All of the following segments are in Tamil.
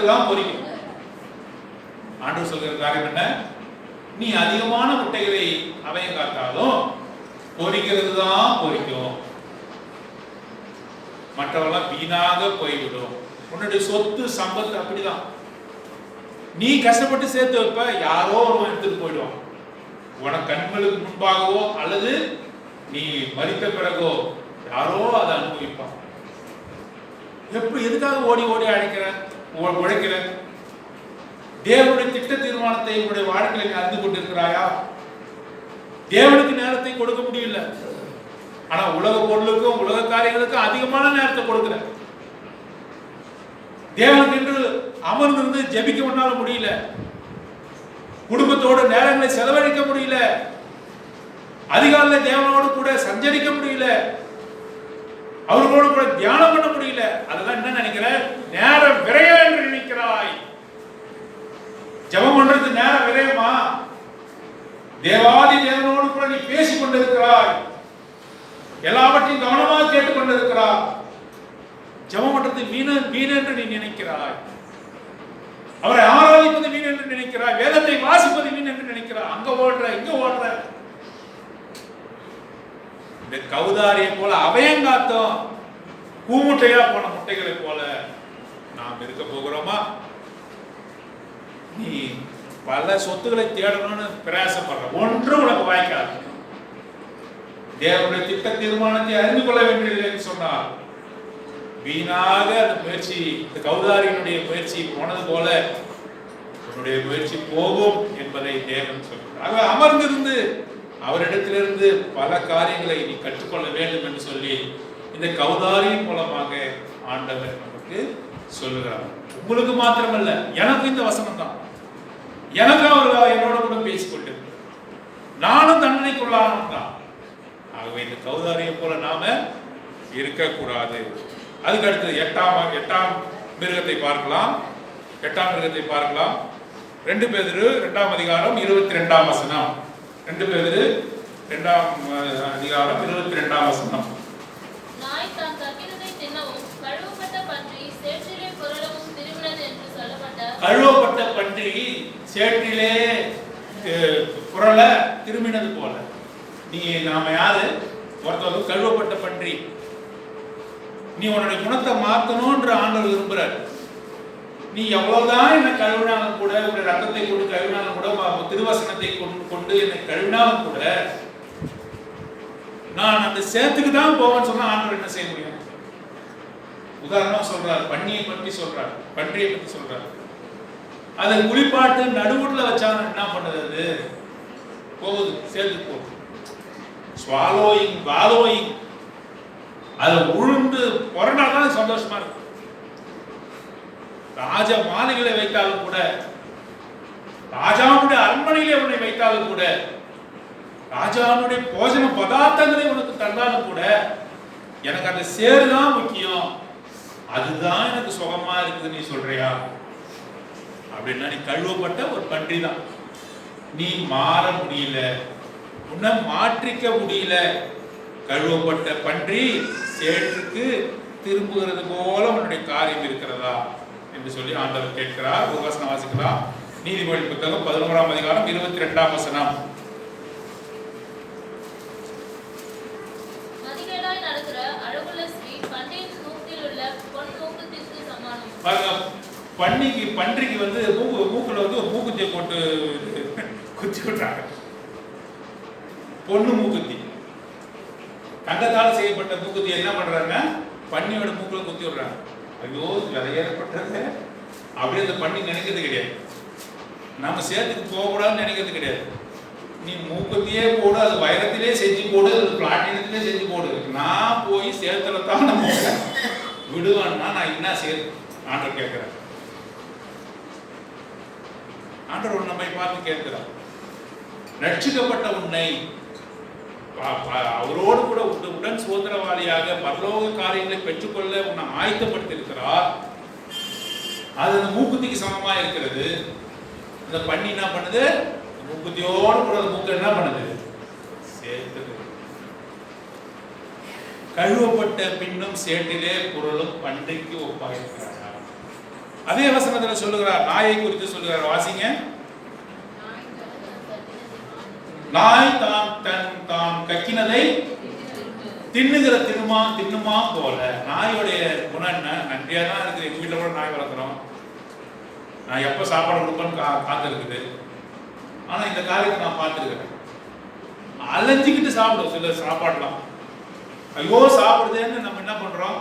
பொறிக்கிறது தான் பொறிக்கும். ஆண்டவர் சொல்கிற காரியம் என்ன? நீ அதிகமான முட்டைகளை அவையம் காத்தாலும் பொறிக்கிறது தான் பொறிக்கும், மற்றவெல்லாம் வீணாக போய்விடும். உன்னுடைய சொத்து சம்பத்து அப்படிதான். நீ கஷ்டப்பட்டு சேர்த்து வைப்ப, யாரோ ஒருவன் எடுத்துட்டு போயிடுவான். உனக்கு கண்களுக்கு முன்பாகவோ அல்லது நீ மரித்த பிறகோ யாரோ அதை அனுபவிப்பான். எப்படி எதுக்காக ஓடி ஓடி உழைக்கிற? தேவனுடைய திட்ட தீர்மானத்தை உன்னுடைய வாழ்க்கையில நீ அறிந்து கொண்டிருக்கிறாயா? தேவனுக்கு நேரத்தை கொடுக்க முடியல, ஆனா உலக பொருளுக்கும் உலக காரியங்களுக்கும் அதிகமான நேரத்தை கொடுக்கிற. தேவனுக்கு என்று அமர்ந்திருந்து ஜெபிக்க பண்ணால முடியல, குடும்பத்தோடு நேரங்களை செலவழிக்க முடியல, அதிகாலையில தேவனோடு கூட சஞ்சரிக்க முடியல, அவர்களோடு கூட தியானம் பண்ண முடியல. அதெல்லாம் என்ன நினைக்கிற? நேரம் விரையா என்று நினைக்கிறாய். ஜெபம் பண்றது நேரம் விரையமா? தேவாதி தேவனோடு கூட நீ பேசிக் கொண்டிருக்கிறாய், எல்லாவற்றையும் கவனமாக கேட்டுக் கொண்டிருக்கிறாய். ஜெபம் பண்றது வீண் என்று நீ நினைக்கிறாய், அவரை ஆராதிப்பது வீண் என்று நினைக்கிறாய், வேதத்தை வாசிப்பது வீண் என்று நினைக்கிறாய். அங்க ஓடுற இங்க ஓடுற. இந்த கௌதாரியை போல அவையங்காத்தோம் பூமுட்டையா போன முட்டைகளை போல நாம் இருக்க போகிறோமா? நீ பல சொத்துக்களை தேடணும்னு பிரயாசப்படுற, ஒன்றும் உனக்கு வாய்க்காது. தேவனுடைய திட்ட தீர்மானத்தை அறிந்து கொள்ள வேண்டியதில்லை என்று சொன்னார். வீணாக அந்த முயற்சி, இந்த கௌதாரியினுடைய முயற்சி போனது போல உன்னுடைய முயற்சி போகும் என்பதை தேவன் சொல்கிறார். அமர்ந்திருந்து அவரிடத்திலிருந்து பல காரியங்களை நீ கற்றுக்கொள்ள வேண்டும் என்று சொல்லி இந்த கௌதாரியின் மூலமாக ஆண்டவர் நமக்கு சொல்லுகிறார். உங்களுக்கு மாத்திரமல்ல, எனக்கு இந்த வசனம் தான். எனக்கு அவர் என்னோட கூட பேசிக்கொண்டு நானும் தண்டனைக்குள்ளானவன் தான். ஆகவே இந்த கௌதாரியை போல நாம இருக்கக்கூடாது. அதுக்கு அடுத்து எட்டாம் மிருகத்தை பார்க்கலாம். 2 பேதுரு 2ஆம் அதிகாரம் 22ஆம் வசனம். 2 பேதுரு 2ஆம் அதிகாரம் 22ஆம் வசனம். நாய் தான் கக்கினதை தின்னவும் கழுவப்பட்ட பன்றி சேற்றிலே புரளவும் திரும்பினது என்று சொல்லப்பட்ட, கழுவப்பட்ட பன்றி சேற்றிலே புரள திரும்பினது போல. நாம யாரு? ஒருத்தவங்க கழுவப்பட்ட பன்றி. நீ உன்னுடைய குணத்தை மாற்றணும்ன்ற ஆண்டவர் விரும்புறார். நீ எவ்வளவுதான் என்னை கழுவினாலும் கூட, உன்னுடைய ரத்தத்தை கொண்டு கழுவினாலும் கூட, திருவசனத்தை கொண்டு என்னை கழுவினாலும் கூட, நான் அந்த சேத்துக்கு தான் போவேன்னு சொன்னா ஆண்டவர் என்ன செய்ய முடியும்? உதாரணம் சொல்றார், பன்னியை பற்றி சொல்றார், பன்றியை பற்றி சொல்றார். அதை குளிப்பாட்டு நடுவுல வச்சாலும் என்ன பண்ணுது? அது போகுது, சேத்துக்கு போகுது. ஸ்வாலோயிங் வாலோயிங், அதை உழுந்து புரண்டாதான் சந்தோஷமா இருக்கு. ராஜ மாளிகளை வைத்தாலும் கூட, ராஜாவுடைய அரண்மனையிலே உன்னை வைத்தாலும் கூட, ராஜாவுடைய போஜன பதார்த்தங்களை உனக்கு தந்தாலும் கூட, எனக்கு அந்த சேருதான் முக்கியம், அதுதான் எனக்கு சுகமா இருக்குது நீ சொல்றியா? அப்படின்னா நீ கழுவப்பட்ட ஒரு பன்றி தான். நீ மாற முடியல, உன்னை மாற்றிக்க முடியல. கழுவப்பட்ட பன்றி சேற்றுக்கு திரும்புகிறது போல உன்னுடைய காரியம் இருக்கிறதா என்று சொல்லி ஆண்டவர் கேட்கிறார். ஒரு வசனம் வாசிக்கலாம். நீதிமொழி புத்தகம் 11ஆம் அதிகாரம் 22ஆம் வசனம். மதிகேடாய் நடக்கிற அழகுள்ள ஸ்ரீ பன்றியின் மூக்கில் உள்ள பொன் மூக்குத்திற்கு சமானம். பன்றிக்கு வந்து மூக்குல வந்து மூக்குத்தியை போட்டு குத்தி விட்டாங்க. பொண்ணு மூக்குத்தி, தங்கத்தால் செய்யப்பட்ட மூக்குத்தி என்ன பண்றாங்க? பன்னியோட மூக்குல குத்தி விடுறாங்க. ஐயோ ஏற்பட்டது அப்படியே அந்த பண்ணி நினைக்கிறது கிடையாது. நம்ம சேத்துக்கு போகக்கூடாதுன்னு நினைக்கிறது கிடையாது. நீ மூக்குத்தியே போடு, அது வைரத்திலே செஞ்சு போடு, அது பிளாட்டினத்திலே செஞ்சு போடு, நான் போய் சேத்துல தான் நம்ம விடுவான்னா நான் என்ன செய்ய? ஆண்டவர் கேட்கிறேன். ஆண்டவர் நம்மை பார்த்து கேட்கிறார். ரட்சிக்கப்பட்ட உன்னை அவரோடு கூட உடன் சுதந்திரவாளியாக பரலோக காரியங்களை பெற்றுக்கொள்ள உன்னை ஆயத்தப்படுத்தியிருக்கிறார். அது அந்த மூக்குத்திக்கு சமமா இருக்கிறது. இந்த பண்ணி என்ன பண்ணுது? மூக்குத்தியோடு கூட மூக்கு என்ன பண்ணுது? சேர்த்துது. கழுவப்பட்ட பின்னும் சேட்டிலே பொருளும் பன்றிக்கு ஒப்பாயிருக்கிறார். அதே வசனத்துல சொல்லுகிறார், நாயை குறித்து சொல்லுகிறார். வாசிங்க. நாய் தான் கக்கினதை தின்னுகிற தின்னுமா போல. நாயோடைய குணம் என்ன? நன்றியா தான் இருக்குது. எங்க வீட்டுல கூட நாய் வளர்க்குறோம். நான் எப்ப சாப்பாடு கொடுப்பேன்னு காத்திருக்குது. ஆனா இந்த காரியத்தை நான் பார்த்துருக்கிறேன். அலைஞ்சிக்கிட்டு சாப்பிடும் சில சாப்பாடுலாம். ஐயோ சாப்பிடுதேன்னு நம்ம என்ன பண்றோம்?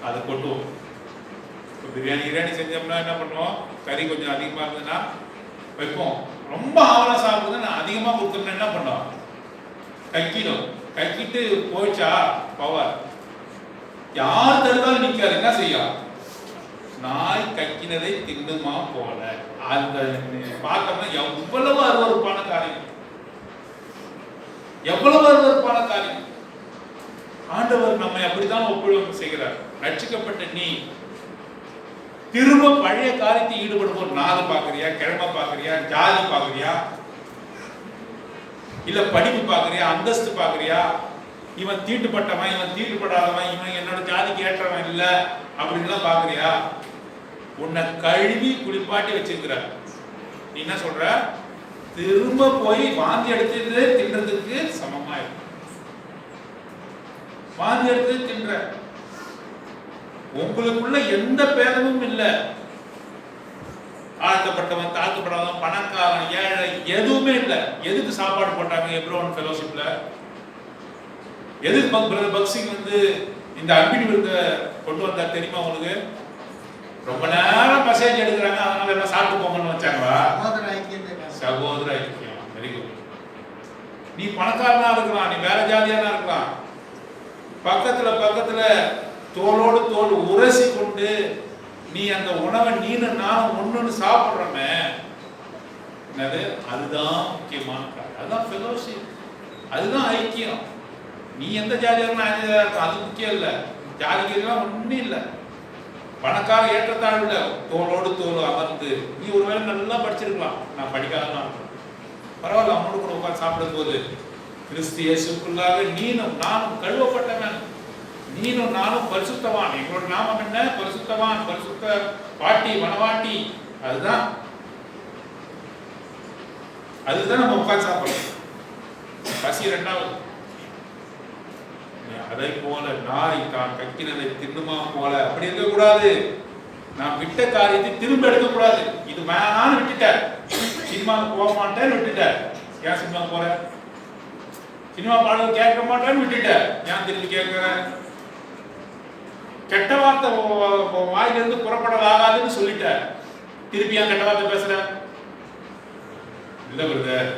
அதை கொட்டுவோம். பிரியாணி செஞ்சோம்னா என்ன பண்ணுவோம்? கறி கொஞ்சம் அதிகமா இருந்ததுன்னா வைப்போம். ரொம்ப ஆவலா சாப்பிடுறது நான் அதிகமா கொடுத்தோம்னா என்ன பண்ணோம்? கக்கிடும். கக்கிட்டு போயிடுச்சா பவர் யார் தடுத்தாலும் நிக்காது. என்ன செய்யும்? நாய் கக்கினதை தின்னுமா போல. அந்த பார்த்தோம்னா எவ்வளவு அருவருப்பான காரியம், எவ்வளவு அருவருப்பான காரியம். ஆண்டவர் நம்மை அப்படித்தான் ஒப்புழம் செய்கிறார். ரட்சிக்கப்பட்ட நீ திரும்ப பழைய காரியத்தை ஈடுபடுவோம். நாது பாக்குறியா? கிழமை பாக்குறியா? ஜாதி பாக்குறியா? இல்ல படிப்பு பாக்குறியா? அந்தஸ்து பாக்குறியா? இவன் தீட்டுப்பட்டவன், இவன் தீட்டுப்படாதவன், இவன் என்னோட ஜாதிக்கு ஏற்றவன் இல்ல அப்படின்லாம் பாக்குறியா? உன்னை கழுவி குளிப்பாட்டி வச்சிருக்கிற. நீ என்ன சொல்ற? திரும்ப போய் வாந்தி எடுத்து தின்றதுக்கு சமமா இருக்கு. வாந்தி எடுத்து தின்ற. உங்களுக்குள்ள எந்த பேதமும் இல்ல. ஆழ்த்தப்பட்டவன், தாழ்த்தப்பட்டவன், பணக்காரன், ஏழை எதுவுமே இல்ல. எதுக்கு சாப்பாடு போட்டாங்க எப்ரோன் ஃபெலோஷிப்ல? எதுக்கு பிரதர் பக்சிங் இந்த அன்பின் விருந்த கொண்டு வந்தார் தெரியுமா உங்களுக்கு? ரொம்ப நேரம் மெசேஜ் எடுக்கிறாங்க, அதனால எல்லாம் சாப்பிட்டு போங்கன்னு வச்சாங்களா? சகோதர ஐக்கியம். Very good. நீ பணக்காரனா இருக்கலாம், நீ வேற ஜாதியானா இருக்கலாம். பக்கத்துல தோளோடு தோல் உரசி கொண்டு நீ அந்த உணவை நீனும் நானும் ஒண்ணுன்னு சாப்பிடுறோமே, என்னது? அதுதான் முக்கியமான காரியம். அதுதான் ஃபெலோஷிப், அதுதான் ஐக்கியம். நீ எந்த ஜாதியா இருக்கும் அது முக்கியம் இல்லை. ஜாதிகள்லாம் ஒன்றும் இல்லை. பணக்கார ஏற்றத்தாழ் இல்லை. தோளோடு தோல் அமர்ந்து நீ ஒருவேளை நல்லா படிச்சிருக்கலாம், நான் படிக்காதான் பரவாயில்ல. அவனோடு கூட உட்காந்து சாப்பிடும் போது கிறிஸ்து இயேசுக்குள்ளாக நீனும் நானும் கழுவப்பட்டவன், நீனும் நானும் பரிசுத்தவான். எங்களோட நாமம் என்ன? பரிசுத்தவான், பரிசுத்த பாட்டி, மனவாட்டி. அதுதான் நம்ம உட்காந்து சாப்பிடணும். பசி ரெண்டாவது. அதை போல நாய் தான் கக்கினதை தின்னுமா போல அப்படி இருக்க கூடாது. நான் விட்ட காரியத்தை திரும்ப எடுக்க கூடாது. இது வேணான்னு விட்டுட்டேன், சினிமாவுக்கு போக மாட்டேன்னு விட்டுட்டேன். ஏன் சினிமா போற? சினிமா பாடல் கேட்க மாட்டேன்னு விட்டுட்டேன், ஏன் திரும்பி கேட்கிற? கெட்ட வார்த்தை வாயிலிருந்து புறப்படலாகாதுன்னு சொல்லிட்டேன், திருப்பி ஏன் கெட்ட வார்த்தை பேசுற? இல்ல பிரதர்,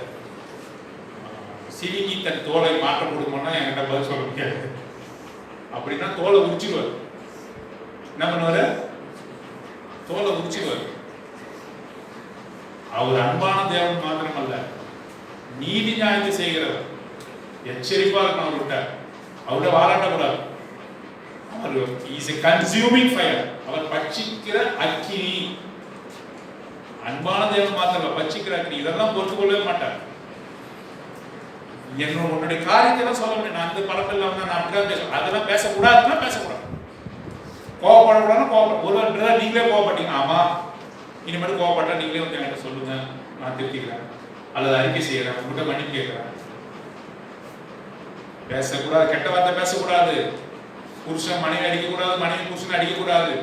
சிவிங்கி தன் தோலை மாற்ற கொடுக்கணும்னா என்கிட்ட பதில் சொல்ல முடியாது. அப்படின்னா தோலை உரிச்சுடுவார். என்ன பண்ணுவாரு? தோலை உரிச்சுடுவார். அவர் அன்பான தேவன் மாத்திரம் அல்ல, நீதி நியாயத்தை செய்கிறவர். எச்சரிப்பா இருக்கணும் அவர்கிட்ட. அவர்கிட்ட வாராட்டக்கூடாது. அவர் இஸ் எ கன்சியூமிங் ஃபயர். அவர் பட்சிக்கிற அக்கினி. அன்பான தேவன் மாத்திரம் பட்சிக்கிற அக்கினி. இதெல்லாம் பொறுத்து கொள்ளவே மாட்டார். உன்னுடைய காரியத்தெல்லாம் சொல்ல முடியும். நான் அந்த பழக்கம் நான் அப்படிதான் பேசுவேன். அதெல்லாம் பேசக்கூடாதுன்னா பேசக்கூடாது. கோவப்படக்கூடாதுன்னா கோவப்பட. ஒரு நீங்களே கோவப்பட்டீங்க, ஆமா இனிமேல் கோவப்பட்டா நீங்களே என்கிட்ட சொல்லுங்க, நான் திருத்திக்கிறேன் அல்லது அறிக்கை செய்யறேன், உங்கள்கிட்ட மன்னிப்பு கேட்கிறேன். பேசக்கூடாது, கெட்ட வார்த்தை பேசக்கூடாது. புருஷன் மனைவி அடிக்கக்கூடாது, மனைவி புருஷன் அடிக்கக்கூடாது.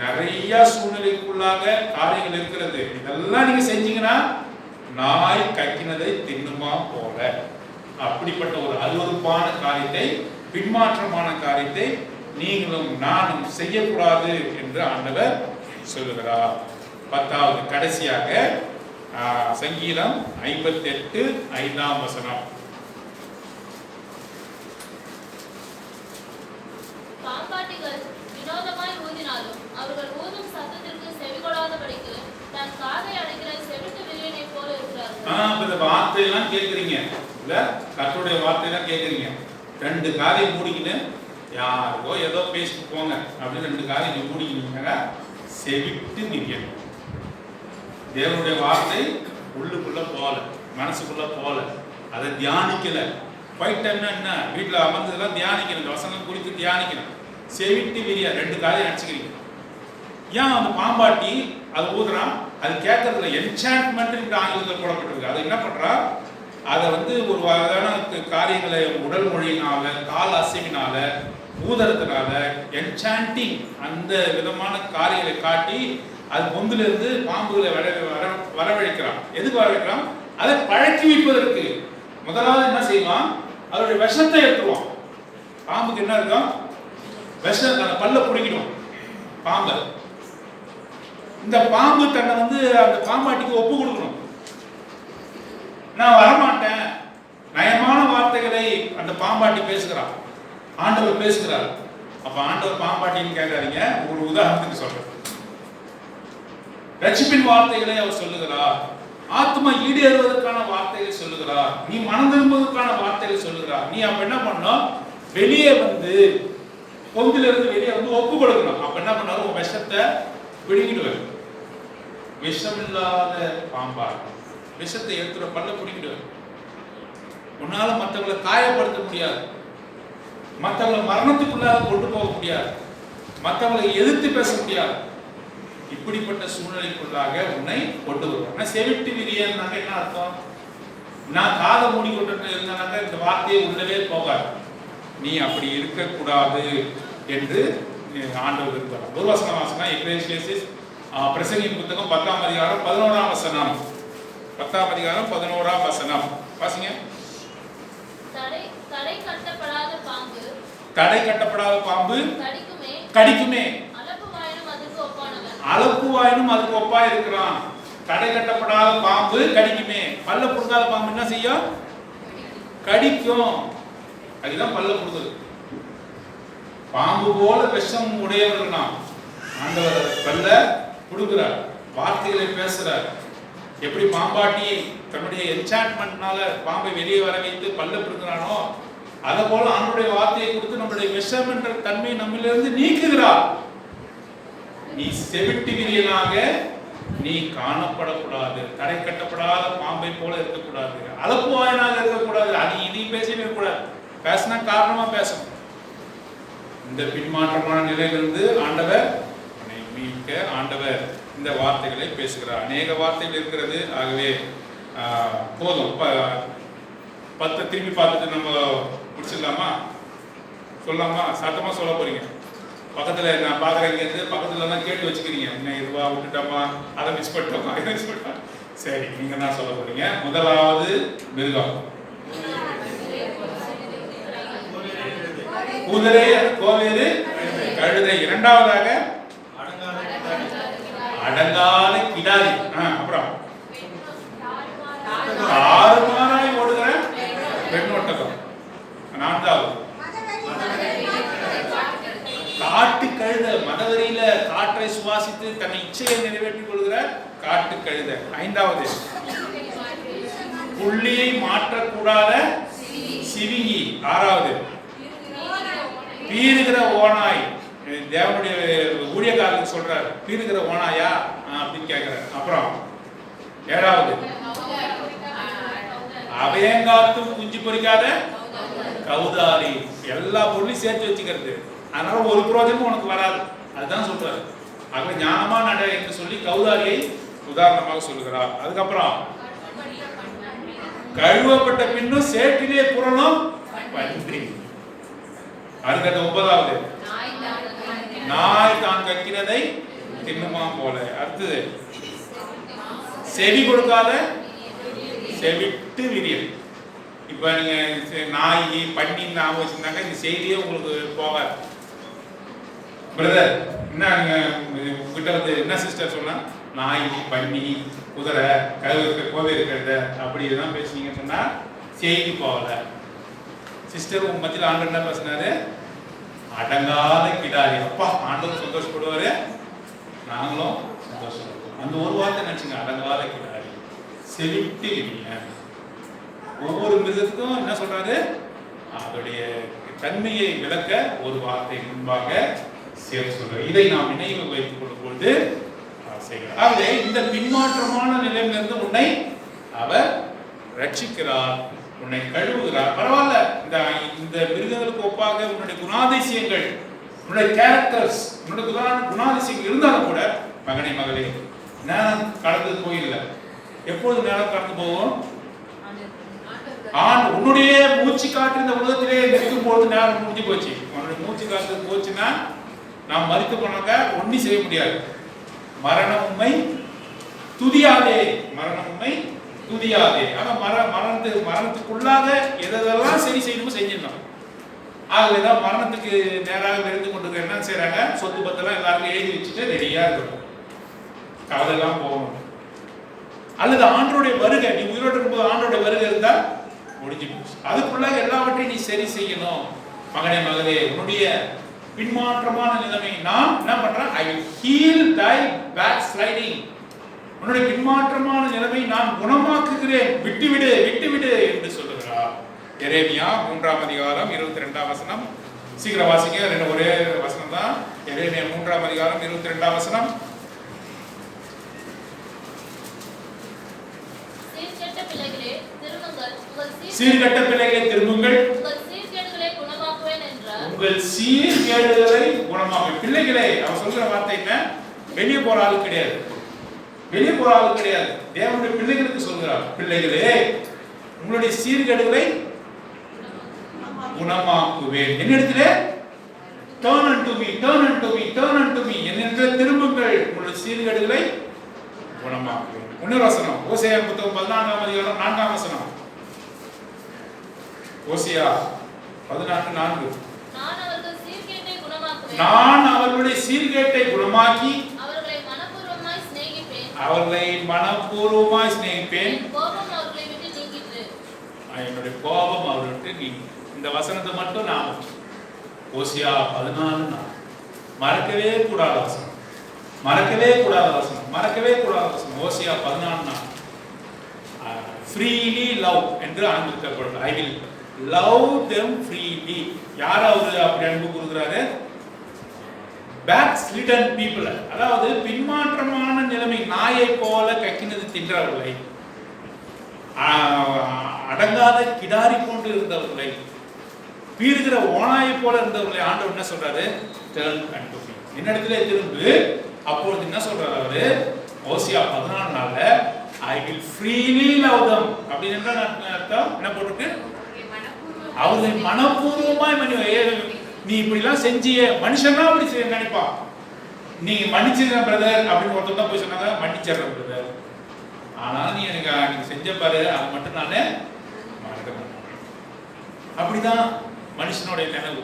நிறைய சூழ்நிலைக்குள்ளாக காரியங்கள் இருக்கிறது. இதெல்லாம் நீங்க செஞ்சீங்கன்னா நாய் கக்கினதை தின்னுமா போல. அப்படிப்பட்ட ஒரு அருவருப்பான காரியத்தை, பின்மாற்றமான காரியத்தை நீங்களும் நானும் செய்யக்கூடாது என்று ஆண்டவர் சொல்லுகிறார். 10வது கடைசியாக சங்கீதம் 58:5 பாம்பாட்டிகள் வினோதமாய் ஊதினாலும் அவர்கள் ஊதும் சத்தத்திற்கு செவிகொடாதபடிக்கு தன் காதை அடைக்கிற செவிட்டு விரியனை போல இருக்கிறார்கள். இந்த வார்த்தையெல்லாம் கேட்குறீங்க இல்ல? கர்த்தருடைய வார்த்தையெல்லாம் கேட்குறீங்க. 2 காதை மூடிக்கின்னு யாருக்கோ ஏதோ பேசிட்டு போங்க அப்படின்னு 2 காதை மூடிக்கிங்க. செவிட்டு விரியன். தேவனுடைய வார்த்தை உள்ளுக்குள்ள போல, மனசுக்குள்ள போல, அதை தியானிக்கல. ஃபைட் டைம்னா என்ன? வீட்டில் அமர்ந்ததெல்லாம் தியானிக்கணும், வசனம் குறித்து தியானிக்கணும். செவிட்டு விரியா 2 காதையும் அடிச்சுக்கிறீங்க. ஏன் அந்த பாம்பாட்டி அது ஊதுறான்? அது கேட்கறதுல என்சான்ட்மெண்ட் என்று ஆங்கிலத்தில் போடப்பட்டிருக்கு. அது என்ன பண்றா? அதை வந்து ஒரு வகையான காரியங்களை உடல் மொழியினால, கால் அசைவினால, ஊதறதுனால என்சாண்டிங் அந்த விதமான காரியங்களை காட்டி அது பொந்திலிருந்து பாம்புகளை வரவழைக்கிறான். எதுக்கு வரவழைக்கிறான்? அதை பழக்கி வைப்பதற்கு. முதலாவது என்ன செய்வான்? அதோடைய விஷத்தை எடுத்துருவான். பாம்புக்கு என்ன இருக்கும்? விஷம். அந்த பல்ல பிடிக்கணும் பாம்பை. இந்த பாம்பு தன்னை வந்து அந்த பாம்பாட்டிக்கு ஒப்பு கொடுக்கணும். நான் வரமாட்டேன். நயமான வார்த்தைகளை அந்த பாம்பாட்டி பேசுகிறான். ஆண்டவர் பேசுகிறார். அப்ப ஆண்டவர் பாம்பாட்டின்னு கேட்காதீங்க, ஒரு உதாரணத்துக்கு சொல்றேன். ரட்சிப்பின் வார்த்தைகளை அவர் சொல்லுகிறார். ஆத்மா ஈடேறுவதற்கான வார்த்தைகளை சொல்லுகிறார். நீ மனம் திரும்புவதற்கான வார்த்தைகளை சொல்லுகிறார். நீ அப்ப என்ன பண்ணணும்? வெளியே வந்து பொந்திலிருந்து வெளியே வந்து ஒப்பு கொடுக்கணும். அப்ப என்ன பண்ணாரு? உன் விஷத்தை பிடிக்கிடுவார். விஷம் இல்லாத பாம்பா விஷத்தை எடுத்துற பல்ல பிடிக்கிடுவார். உன்னால மற்றவங்களை காயப்படுத்த முடியாது, மற்றவங்களை மரணத்துக்குள்ளாக கொண்டு போக முடியாது, மற்றவங்களை எதிர்த்து பேச முடியாது. இப்படிப்பட்ட சூழ்நிலைக்குள்ளாக உன்னை கொண்டு வருவாங்க. செவிட்டு விரியன்னாக்க என்ன அர்த்தம்? நான் காதை மூடி கொண்டு இருந்தானாக்க இந்த வார்த்தையை உள்ளவே போகாது. நீ அப்படி இருக்கக்கூடாது என்று ஆண்டவர் இருக்கிறார். ஒரு வசனம் வாசனா எக்லேசியஸ் பிரசங்கின் புத்தகம் 10ஆம் அதிகாரம் 11ஆம் வசனம். 10ஆம் அதிகாரம் 11ஆம் வசனம் வாசிங்க. தடை கட்டப்படாத பாம்பு கடிக்குமே. அளப்பு வாயினும் அதுக்கு ஒப்பா இருக்கிறான். தடை கட்டப்படாத பாம்பு கடிக்குமே. பல்ல புடுங்காத பாம்பு என்ன செய்யும்? கடிக்கும். அதுதான் பல்ல புடுங்குது. பாம்பு போல விஷம் உடையவர்கள் நாம். ஆண்டவர் பல்ல புடுங்குறார், வார்த்தைகளை பேசுறார். எப்படி பாம்பாட்டி தன்னுடைய என்சான்ட்மெண்ட்னால பாம்பை வெளியே வர வைத்து பல்ல பிடுங்குறானோ, அதை போல ஆண்டுடைய வார்த்தையை கொடுத்து நம்முடைய விஷம் என்ற தன்மையை நம்மிலிருந்து நீக்குகிறார். நீ செவிட்டு விரியனாக நீ காணப்படக்கூடாது. தடை கட்டப்படாத பாம்பை போல இருக்கக்கூடாது. அளப்பு வாயனாக இருக்கக்கூடாது. அது இனி பேசிட்டு இருக்கக்கூடாது. பேசினா காரணமா பேசணும். இந்த பின்மாற்றமான நிலையிலிருந்து ஆண்டவர் மீட்க ஆண்டவர் இந்த வார்த்தைகளை பேசுகிறார். அநேக வார்த்தைகள் இருக்கிறது. ஆகவே போதும். 10 திரும்பி பார்த்துட்டு நம்ம முடிச்சிடலாமா? சொல்லலாமா? சத்தமா சொல்ல போறீங்க. பக்கத்துல நான் பாக்குறேன், இருந்து பக்கத்துல தான் கேட்டு வச்சுக்கிறீங்க. என்ன இதுவா விட்டுட்டோமா, அதை மிஸ் பண்ணிட்டோமா, இதை மிஸ் பண்ணிட்டோம். சரி, நீங்க என்ன சொல்ல போறீங்க? முதலாவது மிருகம் குதிரை, கோவேறு, கழுதை. இரண்டாவதாக அடங்காத கிடாரி. அப்புறம் தாறுமாறாய் ஓடுகிற பெண்ணொட்டகம். நான்காவது காட்டு கழுதை. மதவெறியில காற்றை சுவாசித்து தன்னை இச்சையை நிறைவேற்றிக் கொள்கிற காட்டு கழுதை. ஐந்தாவது புள்ளியை மாற்றக்கூடாத சிவிங்கி. ஆறாவது பீறுகிற ஓனாய். தேவனுடைய ஊழியக்காரருக்கு சொல்றாரு, பீறுகிற ஓனாயா அப்படின்னு கேட்கிறார். அப்புறம் ஏழாவது அபயங்காத்தும் குஞ்சு பொறிக்காத கௌதாரி. எல்லா பொருளையும் சேர்த்து வச்சுக்கிறது. அதனால ஒரு பிரோஜனமும் உனக்கு வராது. அதுதான் சொல்றாரு. ஆக ஞானமா நட என்று சொல்லி கௌதாரியை உதாரணமாக சொல்லுகிறார். அதுக்கப்புறம் கழுவப்பட்ட பின்னும் சேற்றிலே புரளும் பன்றி. அடுத்தது 9வது நாய் தான் கக்கிறதை தின்னுமா போல. அடுத்தது செவி கொடுக்காத செவிட்டு விரியல். இப்ப நீங்க நாய் பன்னி ஞாபகம் வச்சிருந்தாங்க, இந்த செய்தியே உங்களுக்கு போகாது. பிரதர் என்ன நீங்க உங்ககிட்ட வந்து என்ன சிஸ்டர் சொன்னா, நாய் பன்னி குதிரை கோவை இருக்கிறத அப்படி இதெல்லாம் பேசுனீங்கன்னு சொன்னா செய்தி போகல. சிஸ்டர் உங்க மத்தியில் ஆண்டவர் என்ன பேசினாரு? அடங்காத கிடாரி. அப்பா, ஆண்டவர் சந்தோஷப்படுவாரு, நாங்களும் சந்தோஷப்படுவோம். அந்த ஒரு வார்த்தை நினைச்சுங்க, அடங்காத கிடாரி, செவிட்டு இல்லைங்க. ஒவ்வொரு மிருகத்துக்கும் என்ன சொல்றாரு? அதோடைய தன்மையை விளக்க ஒரு வார்த்தை முன்பாக சேர்த்து சொல்றாரு. இதை நாம் நினைவு வைத்துக் கொள்ளும் பொழுது செய்கிறார். ஆகவே இந்த பின்மாற்றமான நிலையிலிருந்து உன்னை அவர் ரட்சிக்கிறார், உன்னை கழுவுகிறார். பரவாயில்ல, இந்த மிருகங்களுக்கு ஒப்பாக உன்னுடைய குணாதிசயங்கள் உன்னுடைய கேரக்டர்ஸ், உன்னுடைய குணாதிசயம் இருந்தாலும் கூட மகனே மகளே, நேரம் கடந்து போயில்லை. எப்பொழுது நேரம் கடந்து போகும்? உன்னுடைய மூச்சு காற்று இந்த உலகத்திலே நிற்கும் பொழுது நேரம் முடிஞ்சு போச்சு. உன்னுடைய மூச்சு காற்று போச்சுன்னா நாம் மறித்து போனாங்க, ஒன்றும் செய்ய முடியாது. மரணம் உண்மை துதியாதே, மரணம் உண்மை துதியாதே. ஆனா மரணத்துக்குள்ளாக எதெல்லாம் சரி செய்யணுமோ செஞ்சிடணும். ஆகவேதான் மரணத்துக்கு நேராக விருந்து கொண்டு என்ன செய்யறாங்க, சொத்து பத்தெல்லாம் எல்லாருக்கும் எழுதி வச்சுட்டு ரெடியா இருக்கணும், கவலைலாம் போகணும். அல்லது ஆண்டோடைய வருகை, நீ உயிரோடு இருக்கும்போது ஆண்டோடைய வருகை இருந்தா முடிஞ்சு போச்சு. அதுக்குள்ளாக எல்லாவற்றையும் நீ சரி செய்யணும். மகனே மகளே, உன்னுடைய பின்மாற்றமான நிலைமை நான் என்ன பண்றேன்? I will heal thy backsliding. உன்னுடைய பின்மாற்றமான நிலைமை நான் குணமாக்குகிறேன், விட்டுவிடு விட்டுவிடு என்று சொல்லுகிறார். எரேமியா 3ஆம் அதிகாரம் 22ஆம் வசனம். சீக்கிரம் வாசிங்க, ஒரே வசனம் தான். எரேமியா 3ஆம் அதிகாரம் 22ஆம் வசனம். சீர்கெட்ட பிள்ளைகளே திரும்புங்கள், உங்கள் சீர்கேடுகளை குணமாக்குவேன். பிள்ளைகளே, அவன் சொல்ற வார்த்தை என்ன? வெளியே போற ஆளு கிடையாது, வெளியே போற ஆளு கிடையாது. தேவனுடைய பிள்ளைகளுக்கு சொல்கிறார், பிள்ளைகளே உங்களுடைய சீர்கேடுகளை குணமாக்குவேன். என்னிடத்திலே turn unto me, turn unto me, turn unto me, என்னிடத்திலே திரும்புங்கள், உங்களுடைய சீர்கேடுகளை குணமாக்குவேன். இன்னொரு வசனம், ஓசியா புத்தகம் 14ஆம் அதிகாரம் 4ஆம் வசனம். ஓசியா 14:4. நான் அவர்களுடைய சீர்கேட்டை குணமாக்கி அவர்களை மனப்பூர்வமாய் சிநேகிப்பேன், என்னுடைய கோபம் அவர்களை விட்டு நீங்கி. இந்த வசனத்தை மட்டும் நான் ஓசியா 14 மறக்கவே கூடாத வசனம், மறக்கவே கூடாத வசனம், மறக்கவே கூடாத வசனம். ஓசியா 14 ஃப்ரீலி லவ் என்று ஆங்கிலத்தில் I will love them freely. யார் அவரு அப்படி அன்பு கூறுகிறாரு? பேக்ஸ்லிடன் பீப்புள், அதாவது பின்மாற்றமான நிலைமை, நாயை போல கக்கினது தின்றவர்களை, அடங்காத கிடாரி போன்று இருந்தவர்களை, பீறுகிற ஓனாயை போல இருந்தவர்களை ஆண்டவர் என்ன சொல்றாரு? டர்ன் unto me, என்னிடத்திலே திரும்பு. அப்பொழுது என்ன சொல்றாரு அவரு? ஓசியா 14 I will freely love them. அப்படின்னு என்ன அர்த்தம்? என்ன போட்டுருக்கு? அவர்களை மனப்பூர்வமாய் நீ இப்படி எல்லாம் செஞ்சிய மனுஷனா அப்படி செய்ய நினைப்பா. நீ மன்னிச்சிருக்க பிரதர் அப்படின்னு ஒருத்தர் தான் போய் சொன்னாங்க, மன்னிச்சிடுறேன் பிரதர், ஆனால் நீ எனக்கு செஞ்ச பாரு, அது மட்டும் நானே மறக்க மாட்டேன். அப்படிதான் மனுஷனுடைய நினைவு.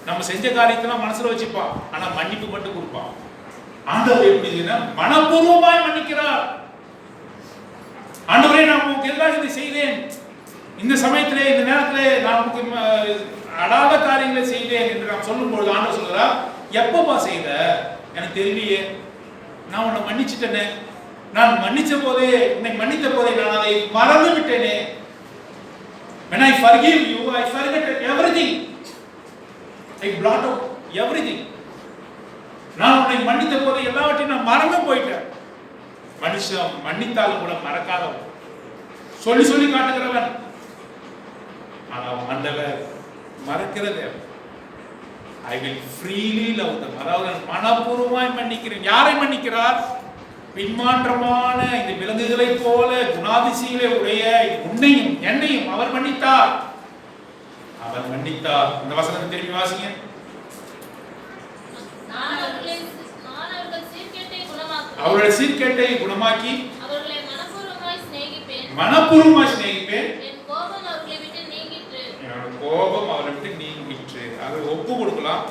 நம்ம செஞ்ச காரியத்தெல்லாம் மனசுல வச்சுப்பான், ஆனா மன்னிப்பு மட்டும் கொடுப்பான். ஆண்டவர் எப்படி மனப்பூர்வமாய் மன்னிக்கிறார். ஆண்டவரே, நான் உங்களுக்கு எல்லாம் இதை செய்தேன், இந்த சமயத்திலே இந்த நேரத்திலே நான் உங்களுக்கு அடாத காரியங்களை செய்தேன் என்று நாம் சொல்லும்போது ஆண்டவர் சொல்கிறார், எப்பப்பா செய்த? எனக்கு தெரியலையே, நான் உன்னை மன்னிச்சிட்டேனே, நான் மன்னிச்ச போதே, உன்னை மன்னித்த போதே நான் அதை மறந்து விட்டேனே. When I forgive you, I forget everything. I blot out everything. நான் உன்னை மன்னித்த போதே எல்லாவற்றையும் நான் மறந்து போயிட்டேன். மனுஷன் மன்னித்தாலும் கூட மறக்காதவன், சொல்லி சொல்லி காட்டுகிறவன், ஆனால் ஆண்டவர் மறக்கிறது. I will freely love them, அதாவது மனப்பூர்வமாய் மன்னிக்கிறேன். யாரை மன்னிக்கிறார்? பின்மாற்றமான இந்த விலங்குகளை போல குணாதிசயங்களை உடைய உன்னையும் என்னையும் அவர் மன்னித்தார். அவர் மன்னித்தார். இந்த வசனத்தை திரும்பி வாசிங்க. அவருடைய சீர்கேட்டை குணமாக்கி அவர்களை மனப்பூர்வமாய் சிநேகிப்பேன், கோபம் அவரை விட்டு நீங்கிற்று. அதை ஒப்பு கொடுக்கலாம்,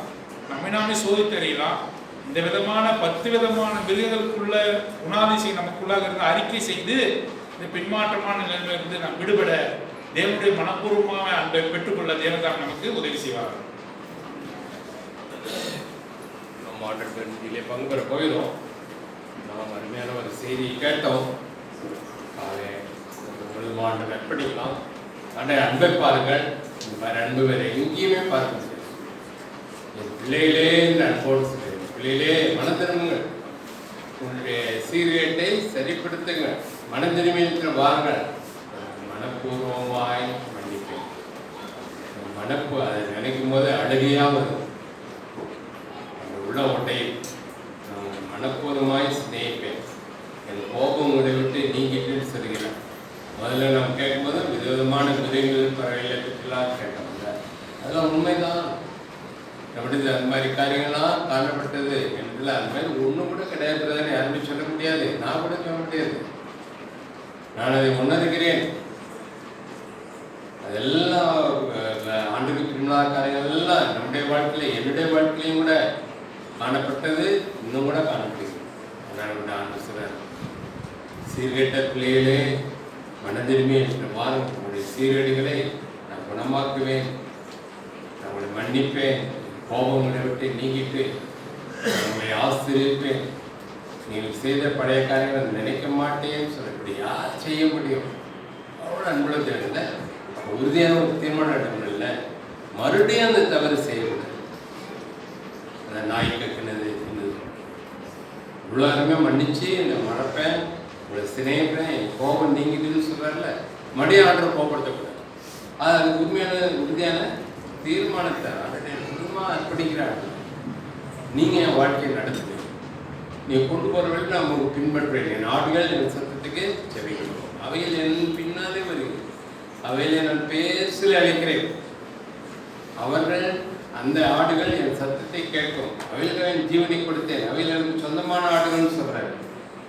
நம்மை நாமே சோதித்தறியலாம். இந்த விதமான 10 விதமான மிருகங்களுக்குள்ள குணாதிசயம் நமக்குள்ளாக இருந்து அறிக்கை செய்து இந்த பின்மாற்றமான நிலையிலிருந்து நாம் விடுபட தேவனுடைய மனப்பூர்வமான அன்பை பெற்றுக்கொள்ள தேவதான் நமக்கு உதவி செய்வார். இதிலே பங்கு பெற போயிடும். நாம் அருமையான ஒரு செய்தியை கேட்டோம். ஆண்டவர் நட்படிக்கலாம், ஆண்டவர் அன்பை பாருங்கள். இந்த மாதிரி அன்பு வேற எங்கேயுமே பார்க்க முடியாது. என் பிள்ளைகளே இந்த அன்போடு சொல்லுங்கள், பிள்ளைகளே மனம் திரும்புங்கள், உங்களுடைய சீர்கேட்டை சரிப்படுத்துங்க, மன திரும்பியில் வாருங்கள், மனப்பூர்வமாய் மன்னிப்பேன். மனப்பு அதை நினைக்கும் போது அழுகையாக வரும். உள்ள ஓட்டையில் நான் மனப்பூர்வமாய் சிநேகிப்பேன், என் கோபம் உங்களை விட்டு நீங்கிட்டு சொல்கிறேன். முதல்ல நம்ம கேட்கும்போது விதவிதமான மிருகங்கள் பறவைகளை பற்றிலாம் கேட்டோம்ல, அதெல்லாம் உண்மைதான். நம்முடைய அந்த மாதிரி காரியங்கள்லாம் காணப்பட்டது என்பதில் அந்த மாதிரி ஒன்றும் கூட கிடையாது. யாருமே சொல்ல முடியாது, நான் கூட சொல்ல முடியாது. நான் அதை உணர்கிறேன். அதெல்லாம் ஆண்டுக்கு பின்னால் காரியங்கள் எல்லாம் நம்முடைய வாழ்க்கையில என்னுடைய வாழ்க்கையிலையும் கூட காணப்பட்டது, இன்னும் கூட காணப்படுகிறது. அதனால் ஆண்டு சொல்றார், சீர்கேட்ட பிள்ளைகளே மனதிருமே என்ற வாரம் உங்களுடைய சீரடிகளை நான் குணமாக்குவேன், நான் உங்களை மன்னிப்பேன், கோபங்களை விட்டு நீங்கிட்டு உங்களை ஆசிரியப்பேன், நீங்கள் செய்த பழைய காரியங்களை நினைக்க மாட்டேன்னு சொல்லப்படி யார் செய்ய முடியும்? அவ்வளோ அன்புள்ள தேவையில்லை, உறுதியான ஒரு தீர்மானம் எடுக்கணும்ல. மறுபடியும் அந்த தவறு செய்யக்கூடாது. அந்த நாய் கக்கினது தின்னது இவ்வளோருமே மன்னிச்சு இந்த மறப்பேன், உங்களை சிநேகிப்பேன், என் கோபம் நீங்கிட்டுன்னு சொல்கிறார்ல, மறுபடியும் ஆர்டரை கோபப்படுத்தக்கூடாது. அது உண்மையான உறுதியான தீர்மானத்தை முழுமாக அர்ப்பணிக்கிறாங்க. நீங்கள் என் வாழ்க்கையை நடத்துவீங்க, நீங்கள் கொண்டு போகிற வழி நான் பின்பற்றுவேன். என் ஆடுகள் என் சத்தத்துக்கு செவிக்கணும், அவையில் என் பின்னாலே வருகிறேன், அவையிலே நான் பேசல அழைக்கிறேன். அவர்கள் அந்த ஆடுகள் என் சத்தத்தை கேட்கும், அவைகளுக்கு என் ஜீவனை கொடுத்தேன், அவையில் எனக்கு சொந்தமான ஆடுகள்னு சொல்றாரு.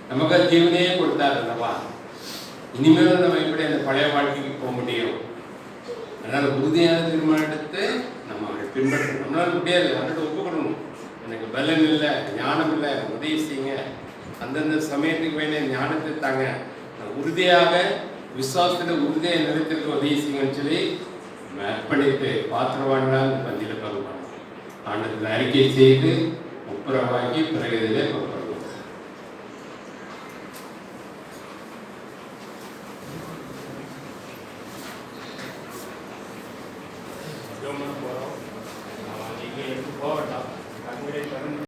நமக்கு ஜீவனையே கொடுத்தாரு அல்லவா? இனிமேலும் நம்ம எப்படி அந்த பழைய வாழ்க்கைக்கு போக முடியும்? அதனால உறுதியான தீர்மானம் எடுத்து நம்ம அவரை பின்பற்றணும். நம்மளால முடியாது, அவர்கிட்ட ஒப்புக்கொள்ளணும். எனக்கு பலன் இல்லை, ஞானம் இல்லை, உதவி செய்யுங்க, அந்தந்த சமயத்துக்கு வேண்டிய ஞானத்தை தாங்க, உறுதியாக விசுவாசத்தில் உறுதியாக நிலைத்திருக்க உதவி செய்யுங்கன்னு சொல்லி அர்ப்பணித்து பாத்திரவான்களால் பந்தியில் பகுப்பாங்க. ஆண்டத்தில் அறிக்கை செய்து ஒப்புரவாகி பிறகு இதிலே